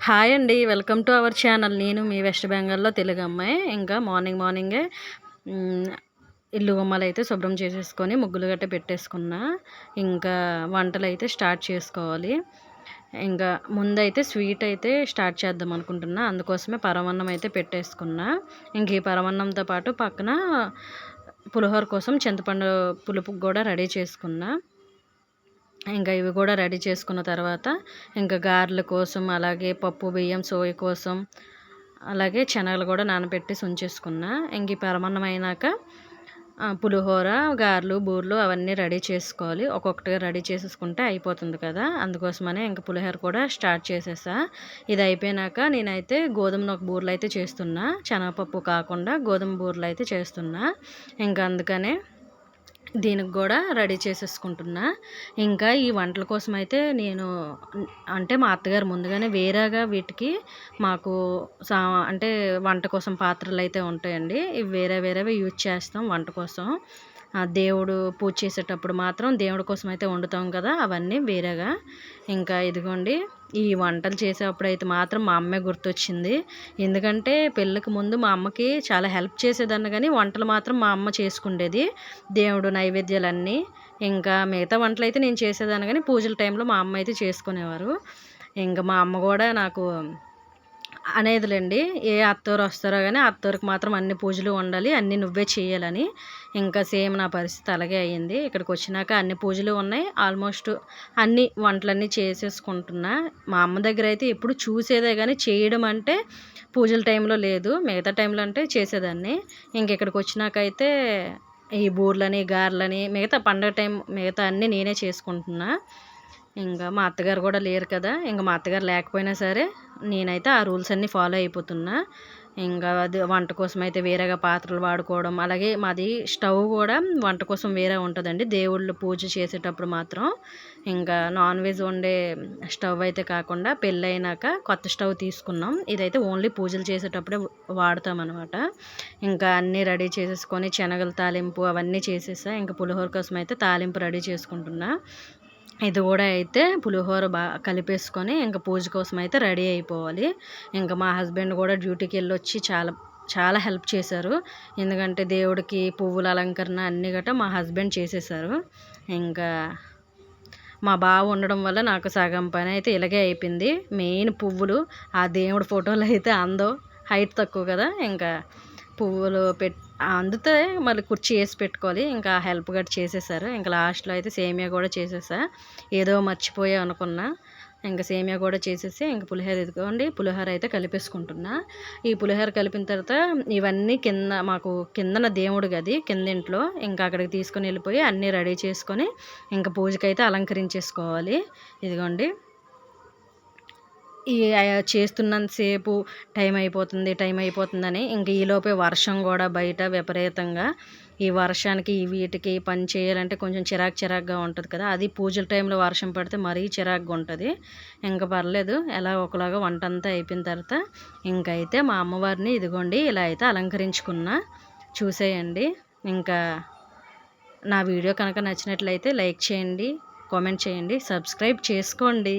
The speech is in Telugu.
హాయ్ అండి. Welcome to our channel. నేను మీ వెస్ట్ బెంగాల్‌లో తెలుగు అమ్మాయి. ఇంకా మార్నింగే హ్మ్. ఇల్లు గుమ్మాలైతే శుభ్రం చేసేసుకొని ముగ్గులు గట్ట పెట్టేసుకున్నా. ఇంకా వంటలైతే స్టార్ట్ చేసుకోవాలి. ఇంకా ముందైతే స్వీట్ అయితే స్టార్ట్ చేద్దాం అనుకుంటున్నా. అందుకోసమే పరమాన్నం అయితే పెట్టేసుకున్నా. ఇంక ఈ పరమాన్నంతో పాటు పక్కన పులిహోర కోసం చింతపండు పులుపు కూడా రెడీ చేసుకున్నా. ఇంకా ఇవి కూడా రెడీ చేసుకున్న తర్వాత ఇంకా గారెల కోసం, అలాగే పప్పు, బియ్యం, సోయ కోసం, అలాగే శనగలు కూడా నానబెట్టేసి ఉంచేసుకున్నా. ఇంక ఈ పరమాన్నం అయినాక పులిహోర, గారెలు, బూరెలు అవన్నీ రెడీ చేసుకోవాలి. ఒక్కొక్కటిగా రెడీ చేసేసుకుంటే అయిపోతుంది కదా! అందుకోసమనే ఇంక పులిహోర కూడా స్టార్ట్ చేసేసా. ఇది అయిపోయినాక నేనైతే గోధుమ నూక బూరెలైతే చేస్తున్నా. శనగపప్పు కాకుండా గోధుమ బూరెలైతే చేస్తున్నా. ఇంకా అందుకనే దీనికి కూడా రెడీ చేసేసుకుంటున్నా. ఇంకా ఈ వంటల కోసం అయితే నేను అంటే మా అత్తగారు ముందుగానే వేరేగా వీటికి మాకు సా అంటే వంట కోసం పాత్రలైతే ఉంటాయండి. ఇవి వేరేవి యూజ్ చేస్తాం వంట కోసం. దేవుడు పూజ చేసేటప్పుడు మాత్రం దేవుడి కోసం అయితే వండుతాం కదా! అవన్నీ వేరేగా. ఇంకా ఇదిగోండి ఈ వంటలు చేసేటప్పుడైతే మాత్రం మా అమ్మే గుర్తొచ్చింది. ఎందుకంటే పెళ్ళికి ముందు మా అమ్మకి చాలా హెల్ప్ చేసేదాన్ని కానీ వంటలు మాత్రం మా అమ్మ చేసుకుండేది. దేవుడు నైవేద్యాలన్నీ. ఇంకా మిగతా వంటలైతే నేను చేసేదాన్ని కానీ పూజల టైంలో మా అమ్మ అయితే చేసుకునేవారు. ఇంక మా అమ్మ కూడా నాకు అనేదిలేండి. ఏ అత్తోరు వస్తారో గానీ అత్తోరికి మాత్రం అన్ని పూజలు ఉండాలి, అన్నీ నువ్వే చేయాలని. ఇంకా సేమ్ నా పరిస్థితి అలాగే అయ్యింది. ఇక్కడికొచ్చినాక అన్ని పూజలు ఉన్నాయి. ఆల్మోస్ట్ అన్ని వంటలన్నీ చేసేసుకుంటున్నా. మా అమ్మ దగ్గర అయితే ఎప్పుడు చూసేదే గానీ చేయడం అంటే పూజల టైంలో లేదు. మిగతా టైంలో అంటే చేసేదాన్ని. ఇక్కడికొచ్చినాకైతే ఈ బూరెలని, గారెలని మిగతా పండగ టైం మిగతా అన్నీ నేనే చేసుకుంటున్నా. ఇంకా మా అత్తగారు కూడా లేరు కదా! ఇంక మా అత్తగారు లేకపోయినా సరే నేనైతే ఆ రూల్స్ అన్నీ ఫాలో అయిపోతున్నా. ఇంకా అది వంట కోసం అయితే వేరేగా పాత్రలు వాడుకోవడం, అలాగే మాది స్టవ్ కూడా వంట కోసం వేరే ఉంటుందండి. దేవుళ్ళు పూజ చేసేటప్పుడు మాత్రం ఇంకా నాన్ వెజ్ వండే స్టవ్ అయితే కాకుండా పెళ్ళైనాక కొత్త స్టవ్ తీసుకున్నాం. ఇదైతే ఓన్లీ పూజలు చేసేటప్పుడే వాడతామన్నమాట. ఇంకా అన్నీ రెడీ చేసేసుకొని శనగల తాలింపు అవన్నీ చేసేసా. ఇంకా పులిహోర కోసం అయితే తాలింపు రెడీ చేసుకుంటున్నా. ఇది కూడా అయితే పులిహోర కలిపేసుకొని ఇంక పూజ కోసం అయితే రెడీ అయిపోవాలి. ఇంకా మా హస్బెండ్ కూడా డ్యూటీకి వెళ్ళొచ్చి చాలా హెల్ప్ చేశారు. ఎందుకంటే దేవుడికి పువ్వుల అలంకరణ అన్నీ గట్రా మా హస్బెండ్ చేసేసారు. ఇంకా మా బావ ఉండడం వల్ల నాకు సగం పని అయితే ఇలాగే అయిపోయింది. మెయిన్ పువ్వులు, ఆ దేవుడి ఫోటోలు అయితే అందవు, హైట్ తక్కువ కదా! ఇంకా పువ్వులు అందుతే మళ్ళీ కుర్చీ వేసి పెట్టుకోవాలి. ఇంకా హెల్ప్ గట్రా చేసేసారు. ఇంకా లాస్ట్‌లో అయితే సేమియా కూడా చేసేసా. ఏదో మర్చిపోయా అనుకున్నా. ఇంకా సేమియా కూడా చేసేసి ఇంక పులిహోర ఇదిగోండి పులిహోర అయితే కలిపేసుకుంటున్నా. ఈ పులిహోర కలిపిన తర్వాత ఇవన్నీ మాకు కిందన దేవుడి గది కిందింట్లో. ఇంకా అక్కడికి తీసుకొని వెళ్ళిపోయి అన్నీ రెడీ చేసుకొని ఇంక పూజకైతే అలంకరించేసుకోవాలి. ఇదిగోండి ఈ చేస్తున్నంత సేపు టైం అయిపోతుందని ఇంక ఈలోపే వర్షం కూడా బయట విపరీతంగా. ఈ వర్షానికి వీటికి పని చేయాలంటే కొంచెం చిరాకుగా ఉంటుంది కదా! అది పూజల టైంలో వర్షం పడితే మరీ చిరాకుగా ఉంటుంది. ఇంక పర్లేదు ఎలా ఒకలాగా వంటంతా అయిపోయిన తర్వాత ఇంకైతే మా అమ్మవారిని ఇదిగోండి ఇలా అయితే అలంకరించుకున్నా. చూసేయండి. ఇంకా నా వీడియో కనుక నచ్చినట్లయితే లైక్ చేయండి, కామెంట్ చేయండి, సబ్స్క్రైబ్ చేసుకోండి.